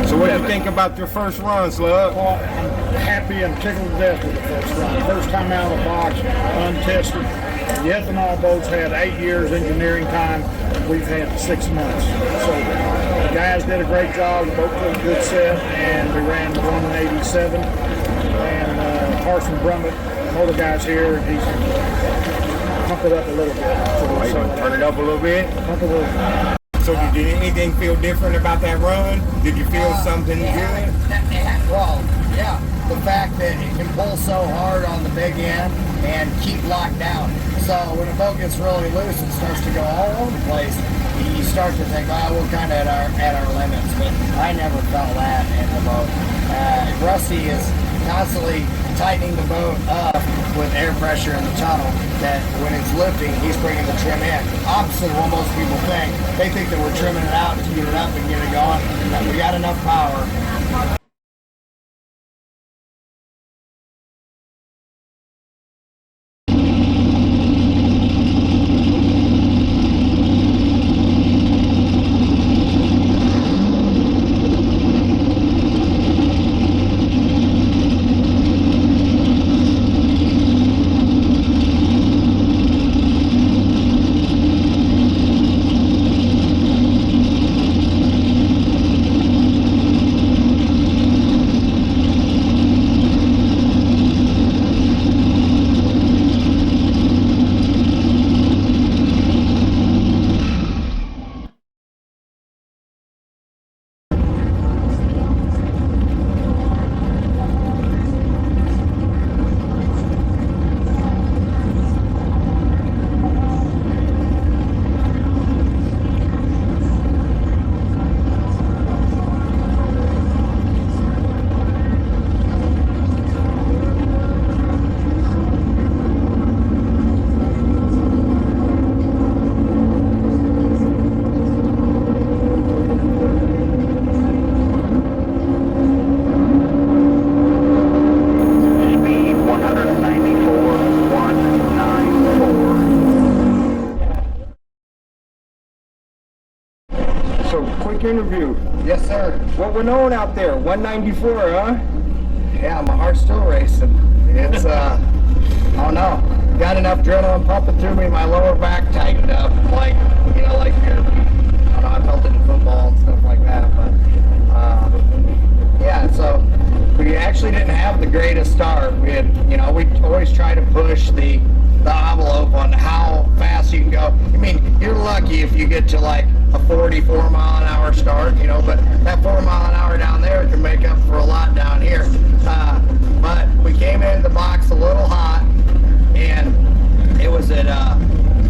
So what do you think about your first run, Slug? Well, I'm happy and tickled to death with the first run. First time out of the box, untested. The ethanol boats had 8 years engineering time. We've had 6 months. So the guys did a great job. The boat took a good set, and we ran 187. And Carson Brummett, all the guys here, he's pumped it up a little bit. So, Turn it up a little bit. pump it a little bit. So did anything feel different about that run? Did you feel something good? Well, yeah. The fact that it can pull so hard on the big end and keep locked down. So when a boat gets really loose and starts to go all over the place, you start to think, oh, we're kind of at our limits. But I never felt that in the boat. Rusty is constantly tightening the boat up with air pressure in the tunnel, that when it's lifting, he's bringing the trim in. Opposite of what most people think. They think that we're trimming it out to get it up and get it going. And we got enough power. Interview. Yes, sir. What went on out there? 194, huh? Yeah, my heart's still racing. It's, I don't know. Got enough adrenaline pumping through me, my lower back tightened up. Like, you know, like, I don't know, I felt it in football and stuff like that. But, yeah, so we actually didn't have the greatest start. We had, you know, we always try to push the envelope on how fast you can go. I mean, you're lucky if you get to like a 44 mile an hour start, you know, but that 4 mile an hour down there can make up for a lot down here. But we came in the box a little hot, and it was at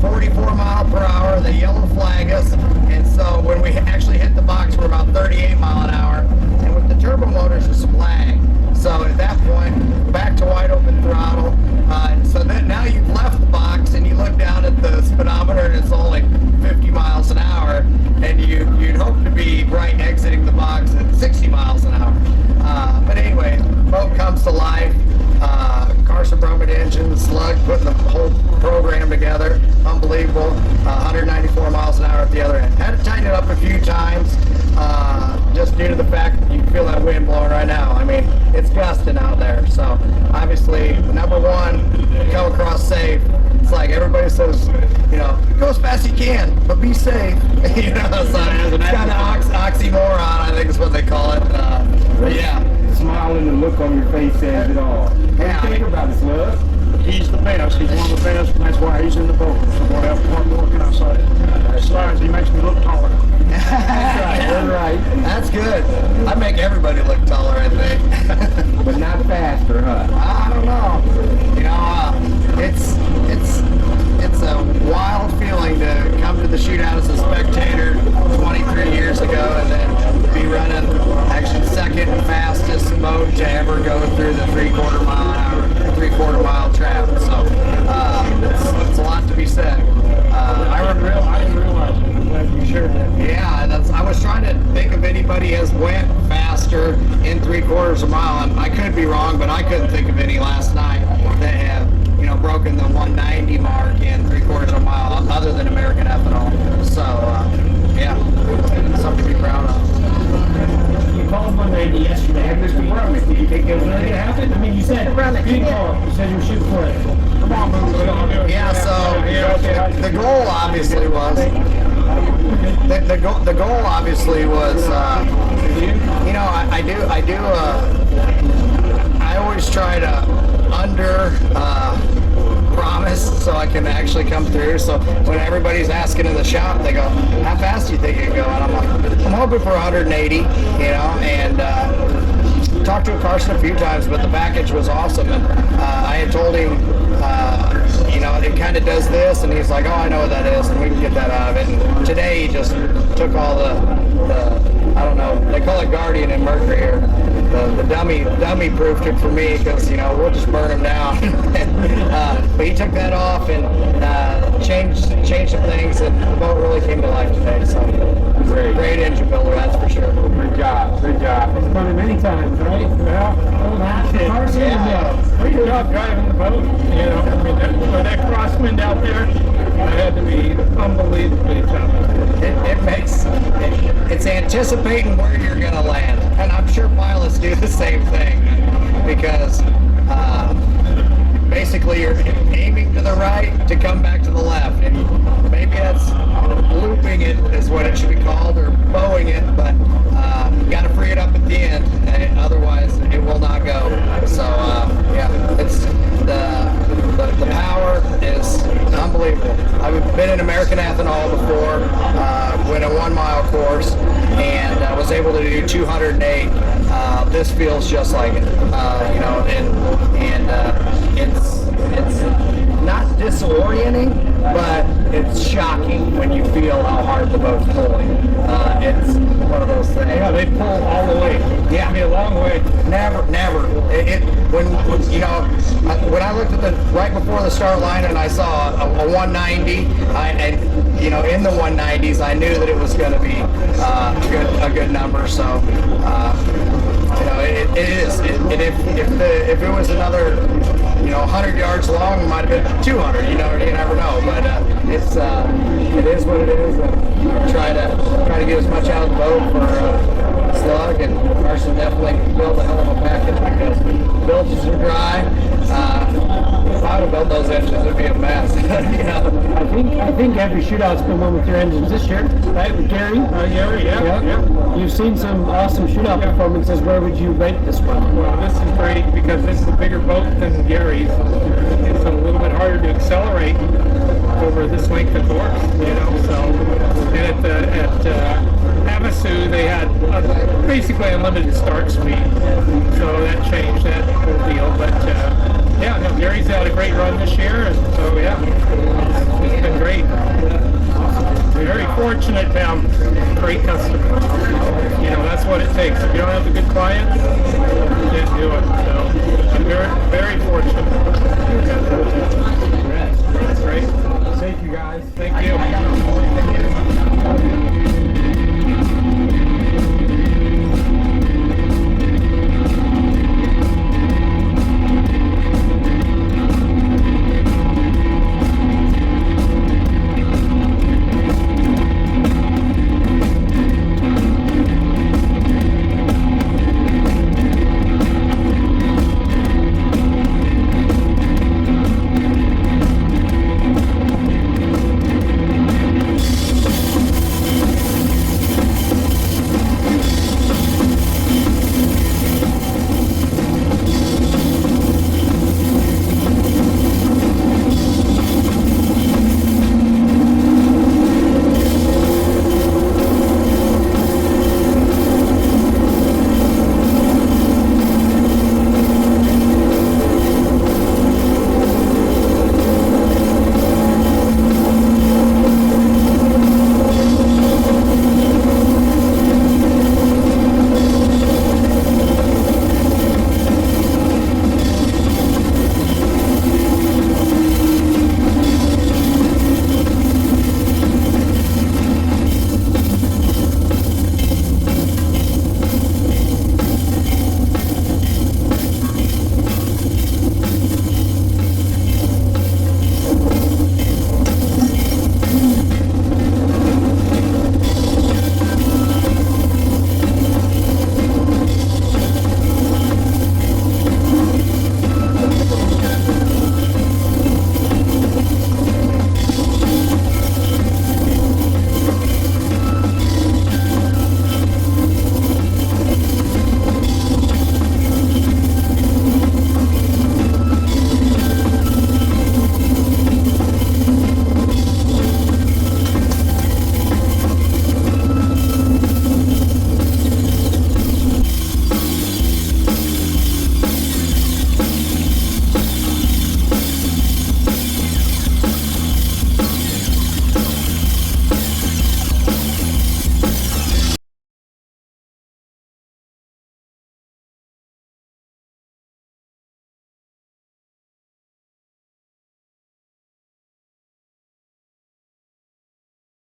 44 mile per hour. They yellow flag us, and so when we actually hit the box, we're about 38 mile an hour, and with the turbo motors, it's lag. So at that point, back to wide open throttle. So then now you've left the box and you look down at the speedometer and it's only 50 miles an hour, and you'd hope to be right exiting the box at 60 miles an hour. But anyway, boat comes to life. Carson Brummett engine, Slug putting the whole program together. Unbelievable. 194 miles an hour at the other end. Had to tighten it up a few times, just due to the fact that you can feel that wind blowing right now. I mean, it's gusting out there. So obviously, number one, come across safe. It's like everybody says, you know, go as fast as you can, but be safe. You know, so it's kind of oxymoron, I think is what they call it. But yeah. Smile and the look on your face says it all. What do you think about it, Slug? He's the best. He's one of the best, and that's why he's in the boat. So what more can I say? Besides, he makes me look taller. That's right. That's good. I make everybody look taller, I think. But not faster, huh? I don't know. You know, it's a wild feeling to come to the shootout as a spectator 23 years ago, and then be running actually second fastest boat to ever go through the 3/4 mile an hour, 3/4 mile trap. So it's a lot to be said. I didn't realize it. I'm glad you shared that. Yeah, I was trying to think if anybody has went faster in 3/4 of a mile, and I could be wrong, but I couldn't think of any last night that have, you know, broken the 190 mark in 3/4 of a mile other than American Ethanol. So yeah, something to be proud of. You called 190 yesterday. Mr. Brummett, did you think it was going to happen? I mean, you said you didn't call it. You said you were shooting for it. Come on, move. Yeah, so the goal obviously was the goal obviously was you know, I always try to under promise so I can actually come through. So when everybody's asking in the shop, they go, how fast do you think you can go? And I'm like, I'm hoping for 180, you know, and talked to Carson a few times, but the package was awesome. And I had told him, you know, it kind of does this, and he's like, oh, I know what that is, and we can get that out of it. And today he just took all the I don't know, they call it Guardian in Mercury here. The dummy proofed it for me because, you know, we'll just burn them down. But he took that off and changed some things, and the boat really came to life today. So great engine builder, that's for sure. Good job. Good job. It's done it many times, right? Yeah. Carson, Pretty tough driving the boat, you know. I mean, that crosswind out there, that had to be unbelievably tough. It's anticipating where you're going to land, and I'm sure pilots do the same thing, because basically you're aiming to the right to come back to the left, and maybe that's looping it is what it should be called, or bowing it, but you got to free it up at the end, otherwise it will not go. So yeah, it's the power is unbelievable. I've been in American Ethanol before, went a 1 mile course, and I was able to do 208. This feels just like it, you know, and it's not disorienting, but it's shocking when you feel how hard the boat's pulling. It's one of those things. Yeah, they pull all the way. Yeah, I mean, a long way. Never. When you know, when I looked at right before the start line and I saw a 190, and you know, in the 190s, I knew that it was going to be a good number. So you know, it is. If it was another, you know, 100 yards long, it might have been 200. You know, you never know. But it is what it is. And try to get as much out of the boat for Slug, and Carson definitely built a hell of a package because bilges are dry. If I would have built those engines, it'd be a mess. You know? I think every shootout's been one with your engines this year, right? With Gary? Gary, yeah. You've seen some awesome shootout performances. Where would you rate this one? Well, this is great because this is a bigger boat than Gary's. It's a little bit harder to accelerate over this length of course, you know. So, and at basically unlimited start suite. So that changed that whole deal. But yeah, no, Gary's had a great run this year, and so yeah, it's been great. Very fortunate to have great customers. You know, that's what it takes. If you don't have a good client, you can't do it. So I'm very, very fortunate. That's great. Thank you, guys. Thank you.